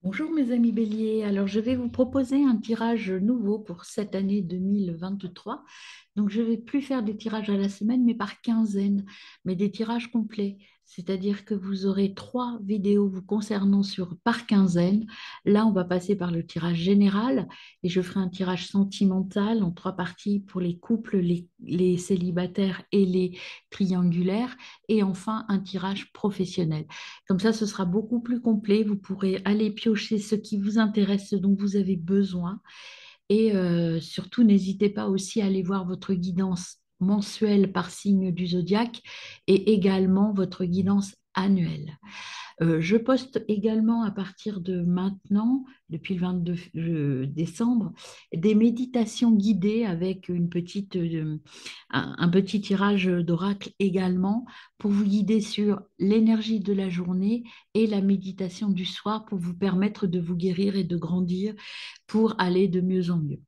Bonjour mes amis béliers, alors je vais vous proposer un tirage nouveau pour cette année 2023. Donc je ne vais plus faire des tirages à la semaine mais par quinzaine, mais des tirages complets. C'est-à-dire que vous aurez trois vidéos vous concernant par quinzaine. Là, on va passer par le tirage général et je ferai un tirage sentimental en trois parties pour les couples, les célibataires et les triangulaires. Et enfin, un tirage professionnel. Comme ça, ce sera beaucoup plus complet. Vous pourrez aller piocher ce qui vous intéresse, ce dont vous avez besoin. Et surtout, n'hésitez pas aussi à aller voir votre guidance mensuelle par signe du zodiaque et également votre guidance annuelle. Je poste également à partir de maintenant, depuis le 22 décembre, des méditations guidées avec un petit tirage d'oracle également pour vous guider sur l'énergie de la journée et la méditation du soir pour vous permettre de vous guérir et de grandir pour aller de mieux en mieux.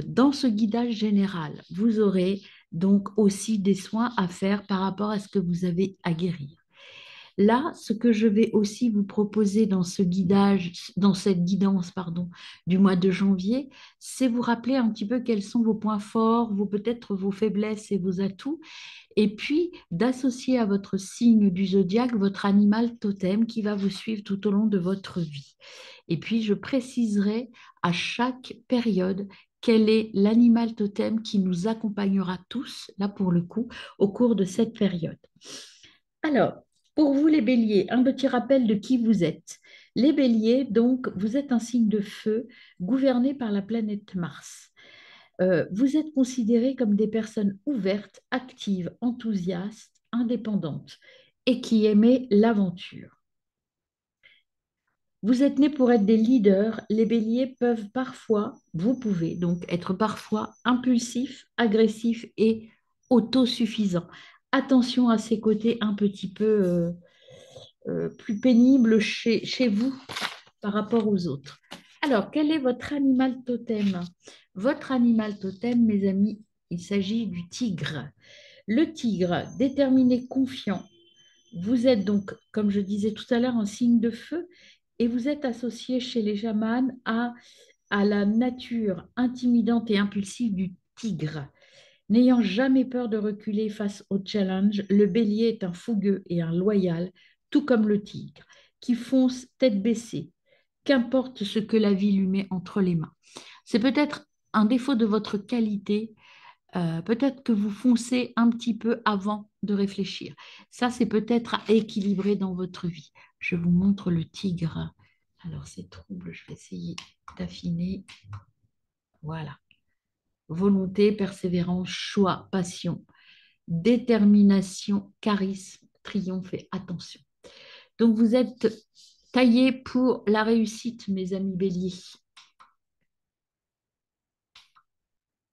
Dans ce guidage général, vous aurez donc aussi des soins à faire par rapport à ce que vous avez à guérir. Là, ce que je vais aussi vous proposer dans ce guidage, dans cette guidance, pardon, du mois de janvier, c'est vous rappeler un petit peu quels sont vos points forts, peut-être vos faiblesses et vos atouts, et puis d'associer à votre signe du zodiaque votre animal totem qui va vous suivre tout au long de votre vie. Et puis, je préciserai à chaque période quel est l'animal totem qui nous accompagnera tous, là pour le coup, au cours de cette période. Alors, pour vous les béliers, un petit rappel de qui vous êtes. Les béliers, donc, vous êtes un signe de feu gouverné par la planète Mars. Vous êtes considérés comme des personnes ouvertes, actives, enthousiastes, indépendantes et qui aimaient l'aventure. Vous êtes nés pour être des leaders. Les béliers peuvent parfois, vous pouvez donc être parfois impulsifs, agressifs et autosuffisants. Attention à ces côtés un petit peu plus pénibles chez vous par rapport aux autres. Alors, quel est votre animal totem? Votre animal totem, mes amis, il s'agit du tigre. Le tigre, déterminé, confiant. Vous êtes donc, comme je disais tout à l'heure, un signe de feu et vous êtes associé chez les chamans à la nature intimidante et impulsive du tigre. N'ayant jamais peur de reculer face au challenge, le bélier est un fougueux et un loyal, tout comme le tigre, qui fonce tête baissée, qu'importe ce que la vie lui met entre les mains. C'est peut-être un défaut de votre qualité, peut-être que vous foncez un petit peu avant de réfléchir. Ça, c'est peut-être à équilibrer dans votre vie. Je vous montre le tigre. Alors, c'est trouble, je vais essayer d'affiner. Voilà. Volonté, persévérance, choix, passion, détermination, charisme, triomphe et attention. Donc, vous êtes taillés pour la réussite, mes amis béliers.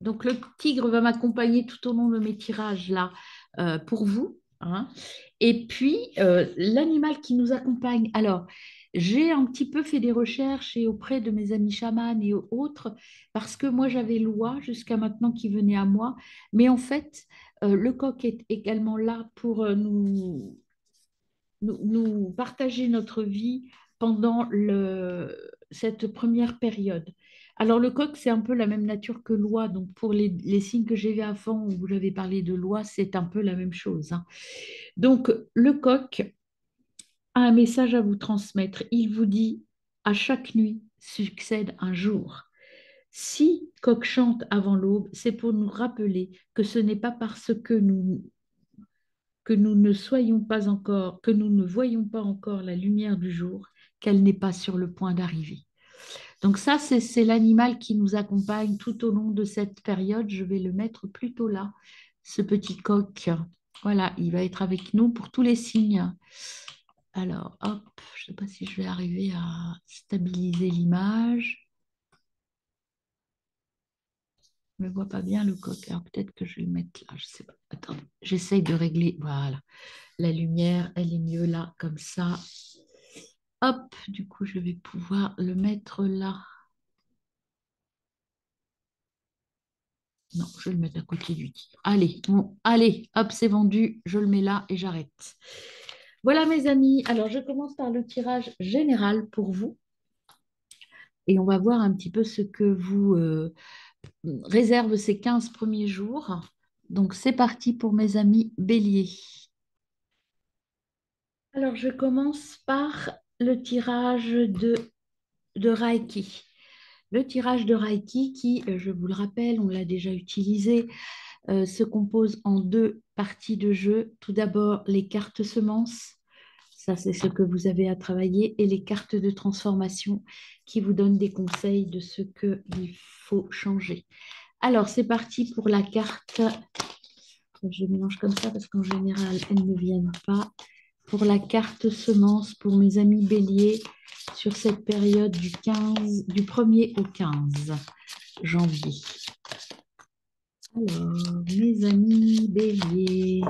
Donc, le tigre va m'accompagner tout au long de mes tirages là pour vous, hein. Et puis, l'animal qui nous accompagne. Alors, j'ai un petit peu fait des recherches et auprès de mes amis chamans et autres, parce que moi, j'avais l'oie jusqu'à maintenant qui venait à moi. Mais en fait, le coq est également là pour nous partager notre vie pendant cette première période. Alors le coq, c'est un peu la même nature que l'oie. Donc pour les signes que j'ai vus avant, où j'avais parlé de l'oie, c'est un peu la même chose, hein. Donc le coq a un message à vous transmettre. Il vous dit, à chaque nuit succède un jour. Si coq chante avant l'aube, c'est pour nous rappeler que ce n'est pas parce que nous ne soyons pas encore, que nous ne voyons pas encore la lumière du jour, qu'elle n'est pas sur le point d'arriver. Donc ça, c'est l'animal qui nous accompagne tout au long de cette période. Je vais le mettre plutôt là, ce petit coq. Voilà, il va être avec nous pour tous les signes. Alors, hop, je ne sais pas si je vais arriver à stabiliser l'image. Je ne vois pas bien le coq. Alors peut-être que je vais le mettre là, je ne sais pas. Attendez, j'essaye de régler. Voilà. La lumière, elle est mieux là, comme ça. Hop, du coup, je vais pouvoir le mettre là. Non, je vais le mettre à côté du tigre. Allez, bon, allez, hop, c'est vendu. Je le mets là et j'arrête. Voilà, mes amis. Alors, je commence par le tirage général pour vous. et on va voir un petit peu ce que vous réserve ces 15 premiers jours. Donc c'est parti pour mes amis béliers. Alors je commence par le tirage de Reiki. Le tirage de Reiki qui, je vous le rappelle, on l'a déjà utilisé, se compose en deux parties de jeu. Tout d'abord, les cartes semences. Ça, c'est ce que vous avez à travailler. Et les cartes de transformation qui vous donnent des conseils de ce qu'il faut changer. Alors, c'est parti pour la carte. Je mélange comme ça parce qu'en général, elles ne viennent pas. Pour la carte semence, pour mes amis béliers, sur cette période du 1er au 15 janvier. Alors, mes amis béliers.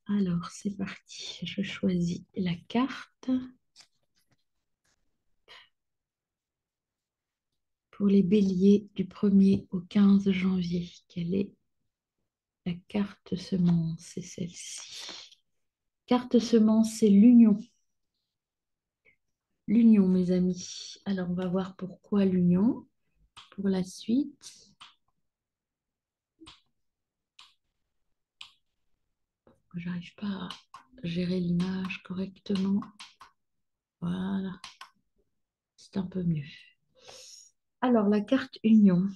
Alors, c'est parti. Je choisis la carte. Pour les béliers du 1er au 15 janvier. Quelle est la carte semence? C'est celle-ci. Carte semence, c'est l'union. L'union, mes amis. Alors, on va voir pourquoi l'union. Pour la suite, j'arrive pas à gérer l'image correctement. Voilà, c'est un peu mieux. Alors, la carte union.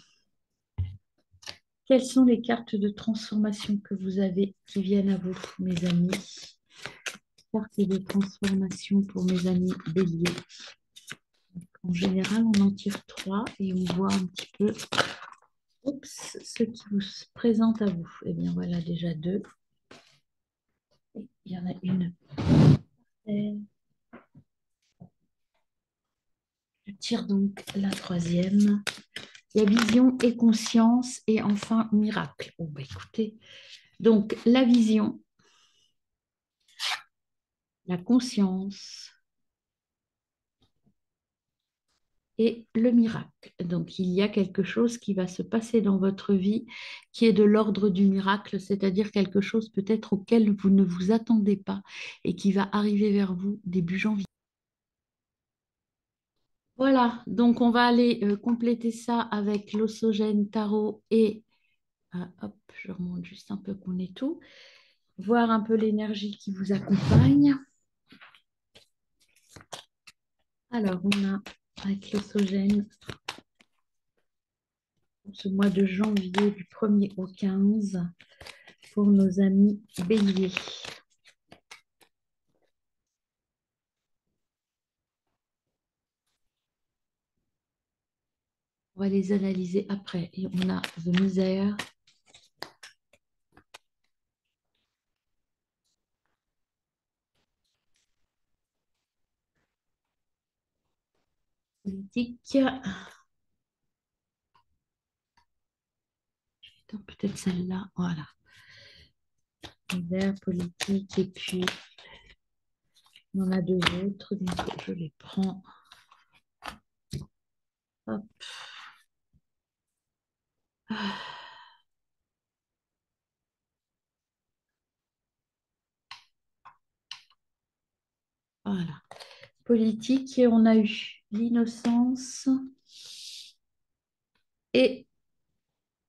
Quelles sont les cartes de transformation que vous avez qui viennent à vous, mes amis? Carte de transformation pour mes amis béliers. En général, on en tire 3 et on voit un petit peu ce qui vous se présente à vous. Eh bien, voilà déjà 2. Il y en a une. Je tire donc la troisième. Il y a vision et conscience et enfin miracle. Bon, bah, écoutez, donc la vision, la conscience et le miracle. Donc il y a quelque chose qui va se passer dans votre vie qui est de l'ordre du miracle, c'est-à-dire quelque chose peut-être auquel vous ne vous attendez pas et qui va arriver vers vous début janvier. Voilà, donc on va aller compléter ça avec l'osogène tarot et hop, je remonte juste un peu qu'on ait tout. Voir un peu l'énergie qui vous accompagne. Alors, on a avec l'osogène ce mois de janvier du 1er au 15 pour nos amis béliers. On va les analyser après. Et on a The Misère. Politique. Peut-être celle-là. Voilà. Misère, politique. Et puis, on en a deux autres. Donc, je les prends. Hop. Voilà. Politique. Et on a eu l'innocence et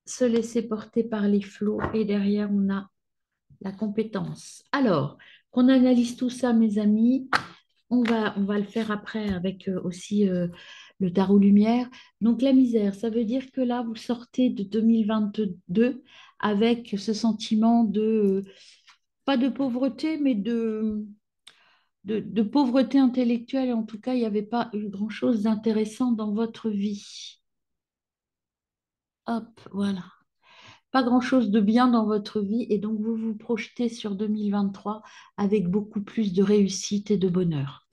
se laisser porter par les flots. Et derrière, on a la compétence. Alors, qu'on analyse tout ça, mes amis, on va le faire après avec aussi le tarot lumière. Donc, la misère, ça veut dire que là, vous sortez de 2022 avec ce sentiment de, pas de pauvreté, mais de pauvreté intellectuelle. En tout cas, il n'y avait pas eu grand-chose d'intéressant dans votre vie. Hop, voilà. Pas grand-chose de bien dans votre vie et donc vous vous projetez sur 2023 avec beaucoup plus de réussite et de bonheur.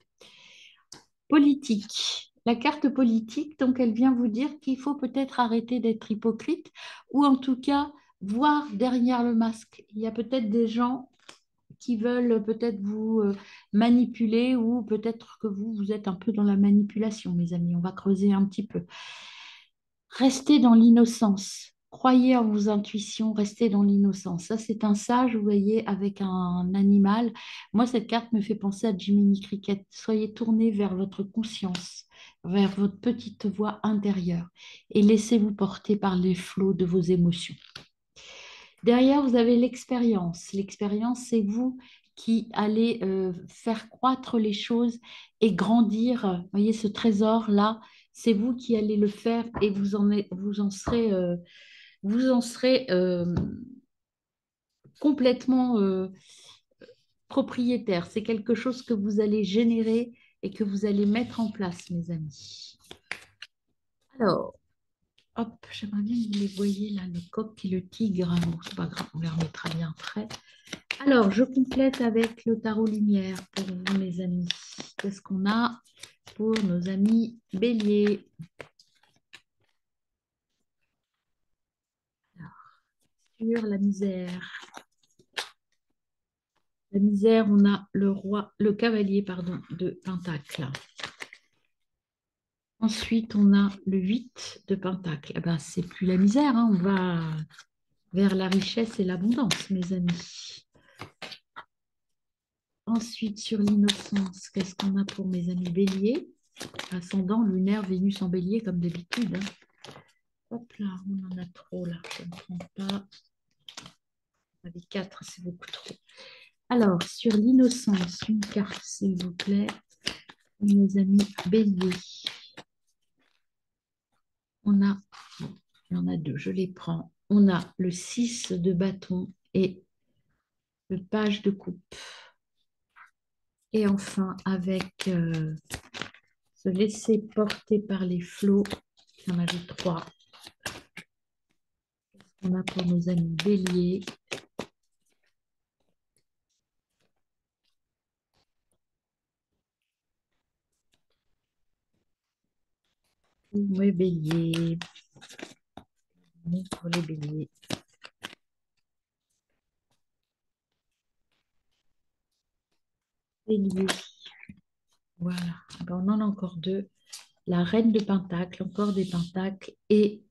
Politique. La carte politique, donc elle vient vous dire qu'il faut peut-être arrêter d'être hypocrite ou en tout cas voir derrière le masque. Il y a peut-être des gens qui veulent peut-être vous manipuler ou peut-être que vous êtes un peu dans la manipulation, mes amis. On va creuser un petit peu. Restez dans l'innocence. Croyez en vos intuitions, restez dans l'innocence. Ça, c'est un sage, vous voyez, avec un animal. Moi, cette carte me fait penser à Jiminy Cricket. Soyez tourné vers votre conscience, vers votre petite voix intérieure et laissez-vous porter par les flots de vos émotions. Derrière, vous avez l'expérience. L'expérience, c'est vous qui allez faire croître les choses et grandir. Vous voyez, ce trésor-là, c'est vous qui allez le faire et vous en serez complètement propriétaire. C'est quelque chose que vous allez générer et que vous allez mettre en place, mes amis. Alors, hop, j'aimerais bien que vous les voyez là, le coq et le tigre. Bon, c'est pas grave, on les remettra bien après. Alors, je complète avec le tarot lumière pour vous, mes amis. Qu'est-ce qu'on a pour nos amis béliers? Sur la misère. La misère, on a le roi, le cavalier, pardon, de Pentacle. Ensuite, on a le 8 de Pentacle. Eh ben, c'est plus la misère, hein, on va vers la richesse et l'abondance, mes amis. Ensuite, sur l'innocence, qu'est-ce qu'on a pour mes amis béliers? Ascendant, lunaire, Vénus en bélier, comme d'habitude, hein. Hop là, on en a trop là, je ne prends pas. On avait 4, c'est beaucoup trop. Alors, sur l'innocence, une carte, s'il vous plaît, mes amis béliers. On a, il y en a deux, je les prends. On a le 6 de bâton et le page de coupe. Et enfin, avec se laisser porter par les flots, j'en avais 3. On a pour nos amis béliers. Mes béliers. Pour les béliers. Béliers. Voilà. Ben, on en a encore 2. La reine de Pentacle, encore des Pentacles, et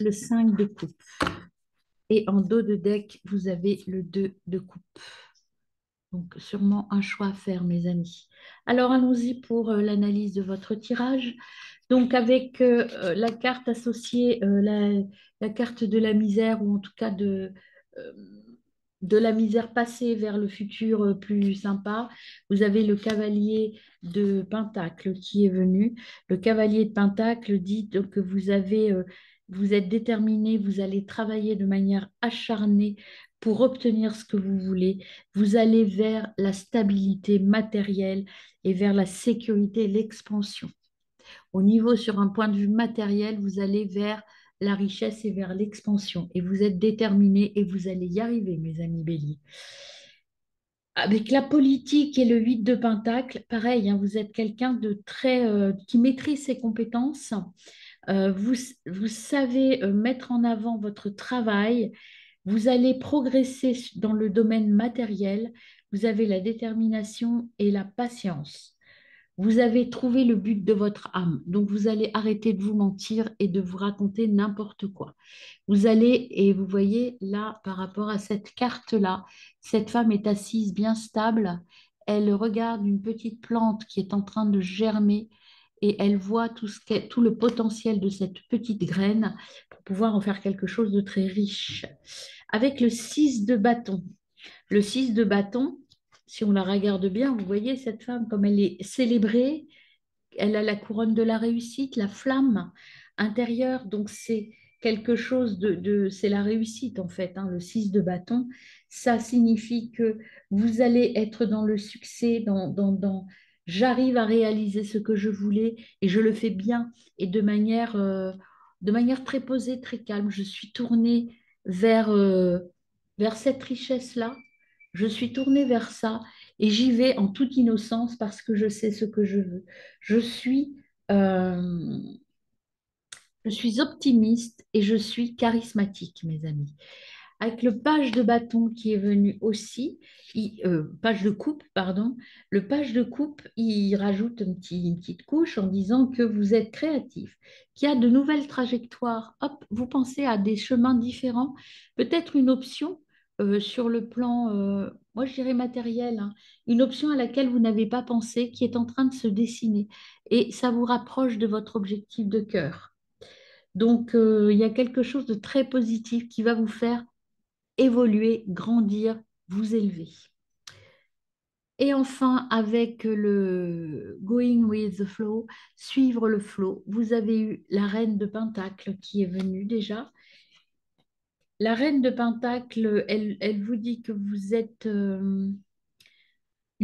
le 5 de coupe. Et en dos de deck, vous avez le 2 de coupe. Donc, sûrement un choix à faire, mes amis. Alors, allons-y pour l'analyse de votre tirage. Donc, avec la carte associée, la carte de la misère, ou en tout cas euh, de la misère passée vers le futur plus sympa, vous avez le cavalier de Pentacle qui est venu. Le cavalier de Pentacle dit donc que vous êtes déterminé, vous allez travailler de manière acharnée pour obtenir ce que vous voulez. Vous allez vers la stabilité matérielle et vers la sécurité et l'expansion. Au niveau, sur un point de vue matériel, vous allez vers la richesse et vers l'expansion. Et vous êtes déterminés et vous allez y arriver, mes amis béliers. Avec la politique et le 8 de Pentacle, pareil, hein, vous êtes quelqu'un de très qui maîtrise ses compétences. Vous, vous savez mettre en avant votre travail. Vous allez progresser dans le domaine matériel. Vous avez la détermination et la patience. Vous avez trouvé le but de votre âme. Donc, vous allez arrêter de vous mentir et de vous raconter n'importe quoi. Vous allez, et vous voyez là, par rapport à cette carte-là, cette femme est assise bien stable. Elle regarde une petite plante qui est en train de germer et elle voit tout le potentiel de cette petite graine pour pouvoir en faire quelque chose de très riche. Avec le 6 de bâton. Le 6 de bâton, si on la regarde bien, vous voyez cette femme comme elle est célébrée, elle a la couronne de la réussite, la flamme intérieure, donc c'est quelque chose c'est la réussite en fait, hein, le 6 de bâton. Ça signifie que vous allez être dans le succès, j'arrive à réaliser ce que je voulais et je le fais bien et de manière très posée, très calme. Je suis tournée vers, vers cette richesse-là. Je suis tournée vers ça et j'y vais en toute innocence parce que je sais ce que je veux. Je suis, euh, je suis optimiste et je suis charismatique, mes amis. avec le page de bâton qui est venu aussi, page de coupe, pardon. Le page de coupe, il rajoute une petite couche en disant que vous êtes créatif, qu'il y a de nouvelles trajectoires. Hop, vous pensez à des chemins différents, peut-être une option sur le plan, moi je dirais matériel, hein, une option à laquelle vous n'avez pas pensé, qui est en train de se dessiner. Et ça vous rapproche de votre objectif de cœur. Donc, il y a quelque chose de très positif qui va vous faire évoluer, grandir, vous élever. Et enfin, avec le Going with the Flow, suivre le flow, vous avez eu la reine de Pentacle qui est venue déjà. La reine de Pentacle, elle vous dit que vous êtes une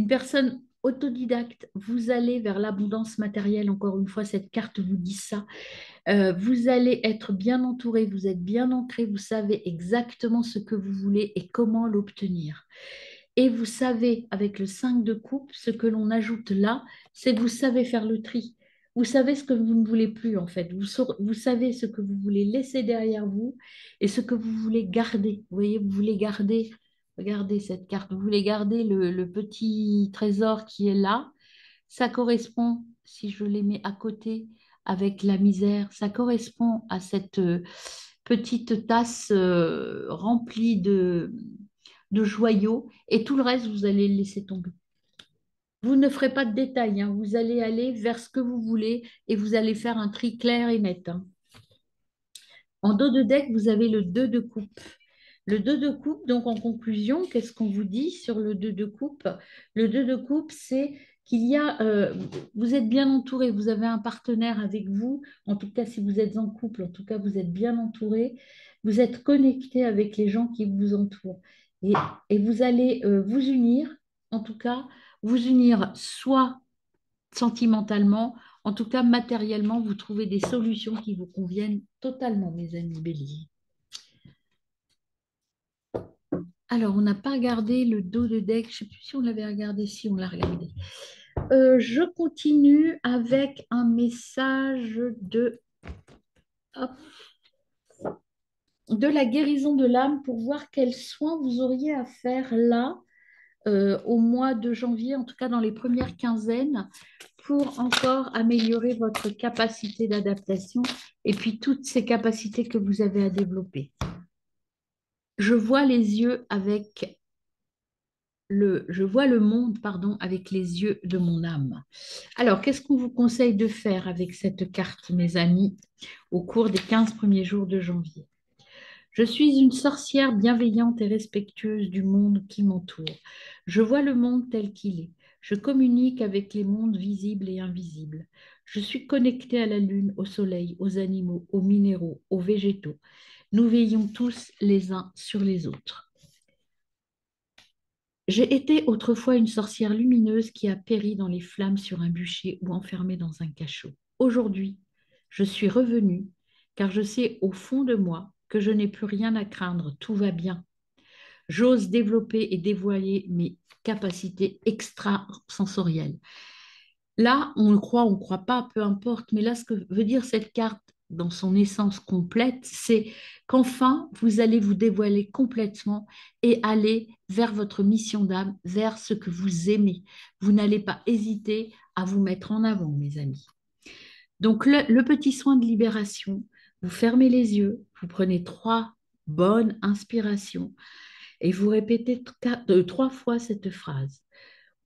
personne autodidacte. Vous allez vers l'abondance matérielle. Encore une fois, cette carte vous dit ça. Vous allez être bien entouré, vous êtes bien ancré, vous savez exactement ce que vous voulez et comment l'obtenir. Et vous savez, avec le 5 de coupe, ce que l'on ajoute là, c'est que vous savez faire le tri. Vous savez ce que vous ne voulez plus, en fait. Vous savez ce que vous voulez laisser derrière vous et ce que vous voulez garder. Vous voyez, vous voulez garder, regardez cette carte, vous voulez garder le petit trésor qui est là. Ça correspond, si je les mets à côté, avec la misère, ça correspond à cette petite tasse remplie de joyaux et tout le reste, vous allez le laisser tomber. Vous ne ferez pas de détails, hein. Vous allez aller vers ce que vous voulez et vous allez faire un tri clair et net, hein. En dos de deck, vous avez le 2 de coupe. Le 2 de coupe, donc en conclusion, qu'est-ce qu'on vous dit sur le 2 de coupe? Le 2 de coupe, c'est qu'il y a, vous êtes bien entouré, vous avez un partenaire avec vous, en tout cas si vous êtes en couple, en tout cas vous êtes bien entouré, vous êtes connecté avec les gens qui vous entourent. Et, et vous allez vous unir, en tout cas, vous unir soit sentimentalement, en tout cas matériellement, vous trouvez des solutions qui vous conviennent totalement, mes amis béliers. Alors, on n'a pas regardé le dos de deck. Je ne sais plus si on l'avait regardé, si on l'a regardé. Je continue avec un message hop, de la guérison de l'âme pour voir quels soins vous auriez à faire là au mois de janvier, en tout cas dans les premières quinzaines, pour encore améliorer votre capacité d'adaptation et puis toutes ces capacités que vous avez à développer. Je vois les yeux avec je vois le monde, pardon, avec les yeux de mon âme. Alors, qu'est-ce qu'on vous conseille de faire avec cette carte, mes amis, au cours des 15 premiers jours de janvier? Je suis une sorcière bienveillante et respectueuse du monde qui m'entoure. Je vois le monde tel qu'il est. Je communique avec les mondes visibles et invisibles. Je suis connectée à la lune, au soleil, aux animaux, aux minéraux, aux végétaux. Nous veillons tous les uns sur les autres. J'ai été autrefois une sorcière lumineuse qui a péri dans les flammes sur un bûcher ou enfermée dans un cachot. Aujourd'hui, je suis revenue car je sais au fond de moi que je n'ai plus rien à craindre, tout va bien. J'ose développer et dévoiler mes capacités extrasensorielles. Là, on le croit, on ne croit pas, peu importe, mais là, ce que veut dire cette carte dans son essence complète, c'est qu'enfin, vous allez vous dévoiler complètement et aller vers votre mission d'âme, vers ce que vous aimez. Vous n'allez pas hésiter à vous mettre en avant, mes amis. Donc, le petit soin de libération, vous fermez les yeux, vous prenez 3 bonnes inspirations et vous répétez 3 fois cette phrase.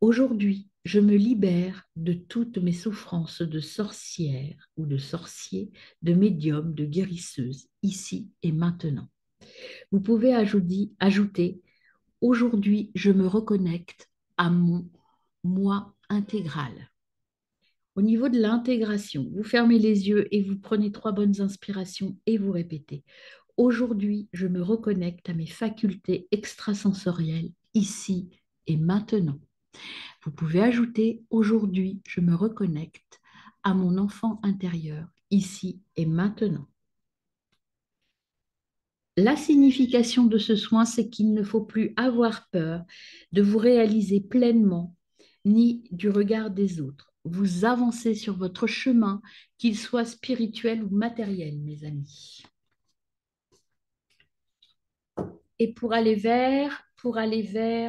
Aujourd'hui, je me libère de toutes mes souffrances de sorcière ou de sorcier, de médium, de guérisseuse, ici et maintenant. Vous pouvez ajouter, aujourd'hui, je me reconnecte à mon moi intégral. Au niveau de l'intégration, vous fermez les yeux et vous prenez 3 bonnes inspirations et vous répétez. Aujourd'hui, je me reconnecte à mes facultés extrasensorielles, ici et maintenant. Vous pouvez ajouter aujourd'hui, je me reconnecte à mon enfant intérieur, ici et maintenant. La signification de ce soin, c'est qu'il ne faut plus avoir peur de vous réaliser pleinement, ni du regard des autres. Vous avancez sur votre chemin, qu'il soit spirituel ou matériel, mes amis. et pour aller vers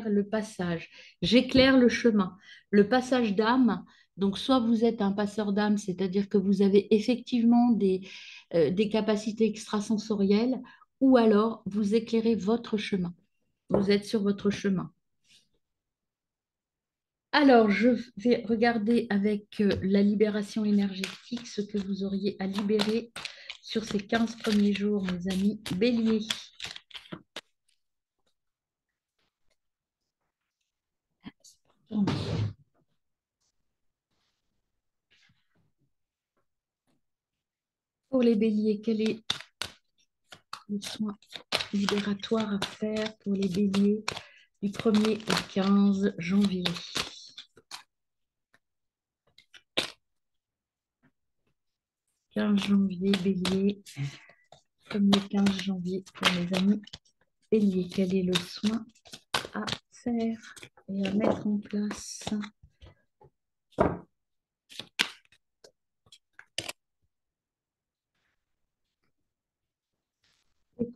le passage. J'éclaire le chemin. Le passage d'âme, donc soit vous êtes un passeur d'âme, c'est-à-dire que vous avez effectivement des capacités extrasensorielles, ou alors vous éclairez votre chemin. Vous êtes sur votre chemin. Alors, je vais regarder avec la libération énergétique ce que vous auriez à libérer sur ces 15 premiers jours, mes amis béliers. Donc, pour les béliers, quel est le soin libératoire à faire pour les béliers du 1er au 15 janvier? 15 janvier, bélier. 1er 15 janvier pour les amis béliers. Quel est le soin à faire et à mettre en place?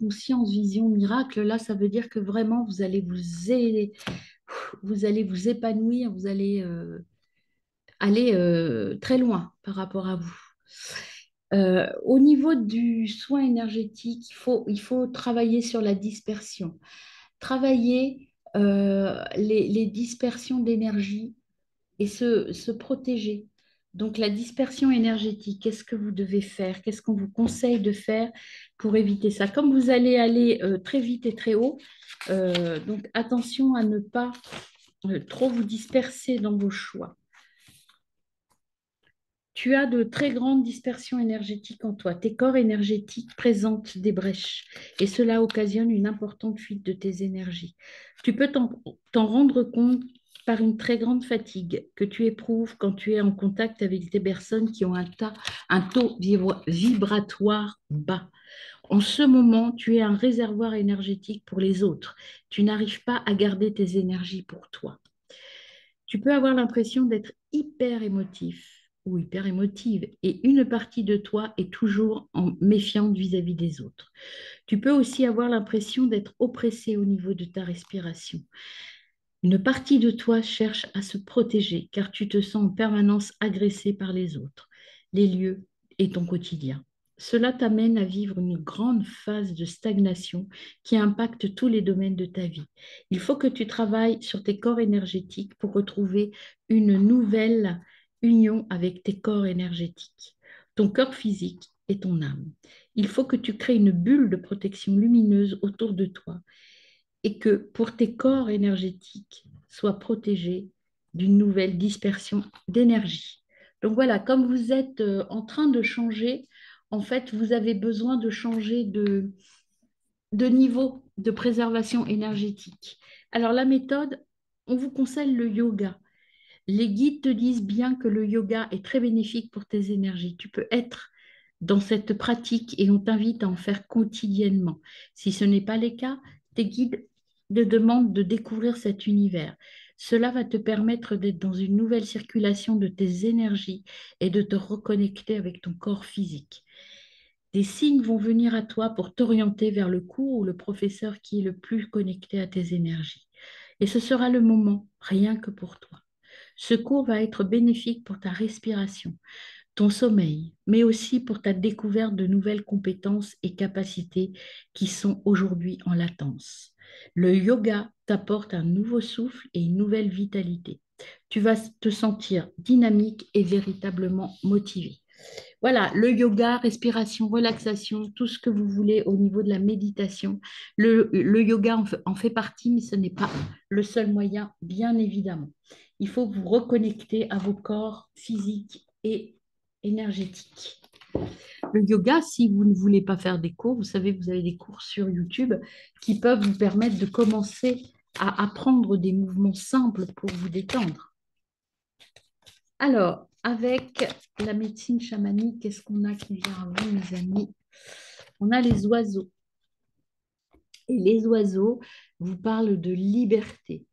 Conscience, vision, miracle, là, ça veut dire que vraiment, vous allez vous épanouir, vous allez aller très loin par rapport à vous. Au niveau du soin énergétique, il faut travailler sur la dispersion. Travailler les dispersions d'énergie et se protéger. Donc la dispersion énergétique, qu'est-ce que vous devez faire? Qu'est-ce qu'on vous conseille de faire pour éviter ça? Comme vous allez aller très vite et très haut, donc attention à ne pas trop vous disperser dans vos choix. Tu as de très grandes dispersions énergétiques en toi. Tes corps énergétiques présentent des brèches et cela occasionne une importante fuite de tes énergies. Tu peux t'en rendre compte par une très grande fatigue que tu éprouves quand tu es en contact avec des personnes qui ont un taux vibratoire bas. En ce moment, tu es un réservoir énergétique pour les autres. Tu n'arrives pas à garder tes énergies pour toi. Tu peux avoir l'impression d'être hyper émotif ou hyper émotive et une partie de toi est toujours méfiante vis-à-vis des autres. Tu peux aussi avoir l'impression d'être oppressé au niveau de ta respiration. Une partie de toi cherche à se protéger car tu te sens en permanence agressé par les autres, les lieux et ton quotidien. Cela t'amène à vivre une grande phase de stagnation qui impacte tous les domaines de ta vie. Il faut que tu travailles sur tes corps énergétiques pour retrouver une nouvelle union avec tes corps énergétiques, ton corps physique et ton âme. Il faut que tu crées une bulle de protection lumineuse autour de toi et que pour tes corps énergétiques soient protégés d'une nouvelle dispersion d'énergie. Donc voilà, comme vous êtes en train de changer, en fait, vous avez besoin de changer de niveau de préservation énergétique. Alors la méthode, on vous conseille le yoga. Les guides te disent bien que le yoga est très bénéfique pour tes énergies. Tu peux être dans cette pratique et on t'invite à en faire quotidiennement. Si ce n'est pas le cas, tes guides te demandent de découvrir cet univers. Cela va te permettre d'être dans une nouvelle circulation de tes énergies et de te reconnecter avec ton corps physique. Des signes vont venir à toi pour t'orienter vers le cours ou le professeur qui est le plus connecté à tes énergies. Et ce sera le moment, rien que pour toi. Ce cours va être bénéfique pour ta respiration, ton sommeil, mais aussi pour ta découverte de nouvelles compétences et capacités qui sont aujourd'hui en latence. Le yoga t'apporte un nouveau souffle et une nouvelle vitalité. Tu vas te sentir dynamique et véritablement motivé. Voilà, le yoga, respiration, relaxation, tout ce que vous voulez au niveau de la méditation. Le yoga en fait partie, mais ce n'est pas le seul moyen, bien évidemment. Il faut vous reconnecter à vos corps physiques et énergétiques. Le yoga, si vous ne voulez pas faire des cours, vous savez, vous avez des cours sur YouTube qui peuvent vous permettre de commencer à apprendre des mouvements simples pour vous détendre. Alors, avec la médecine chamanique, qu'est-ce qu'on a qui vient à vous, mes amis? On a les oiseaux. Et les oiseaux vous parlent de liberté.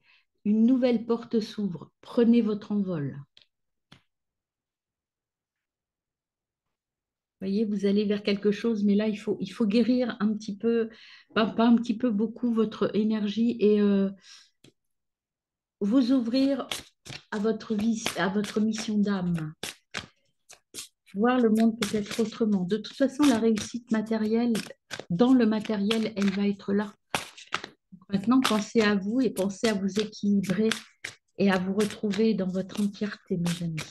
Une nouvelle porte s'ouvre. Prenez votre envol. Voyez, vous allez vers quelque chose, mais là, il faut guérir un petit peu, pas un petit peu, beaucoup votre énergie et vous ouvrir à votre vie, à votre mission d'âme. Voir le monde peut-être autrement. De toute façon, la réussite matérielle, dans le matériel, elle va être là. Maintenant, pensez à vous et pensez à vous équilibrer et à vous retrouver dans votre entièreté, mes amis.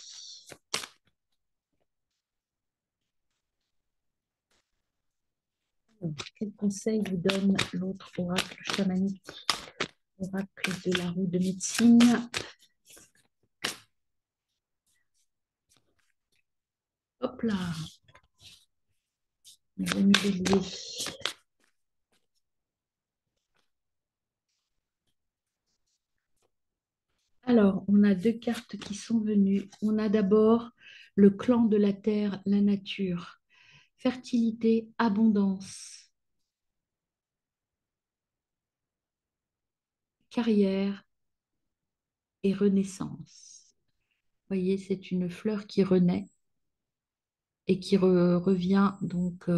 Quel conseil vous donne l'autre oracle chamanique, oracle de la roue de médecine? Hop là, mes amis béliers. Alors, on a deux cartes qui sont venues. On a d'abord le clan de la terre, la nature, fertilité, abondance, carrière et renaissance. Vous voyez, c'est une fleur qui renaît et qui revient donc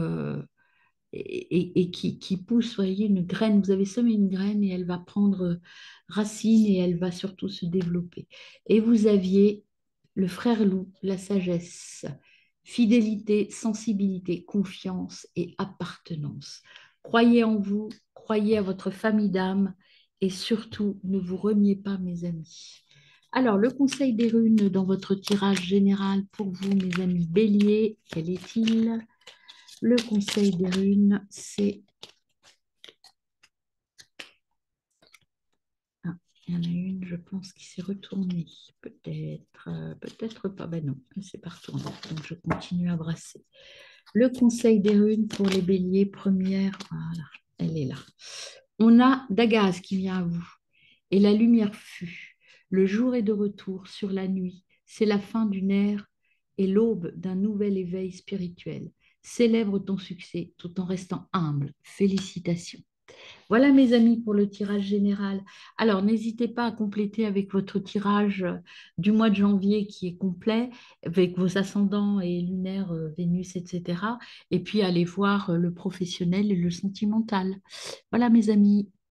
et qui pousse, vous voyez, une graine. Vous avez semé une graine et elle va prendre racine et elle va surtout se développer. Et vous aviez le frère loup, la sagesse, fidélité, sensibilité, confiance et appartenance. Croyez en vous, croyez à votre famille d'âme et surtout ne vous reniez pas, mes amis. Alors, le conseil des runes dans votre tirage général pour vous, mes amis béliers, quel est-il? Le conseil des runes, c'est... Ah, il y en a une, je pense, qui s'est retournée. Peut-être, peut-être pas. Ben non, elle s'est pas retournée. Donc, je continue à brasser. Le conseil des runes pour les béliers, première, voilà, elle est là. On a Dagaz qui vient à vous. Et la lumière fut. Le jour est de retour sur la nuit. C'est la fin d'une ère et l'aube d'un nouvel éveil spirituel. Célèbre ton succès tout en restant humble. Félicitations. Voilà mes amis pour le tirage général. Alors n'hésitez pas à compléter avec votre tirage du mois de janvier qui est complet, avec vos ascendants et lunaires, Vénus, etc. Et puis allez voir le professionnel et le sentimental. Voilà mes amis.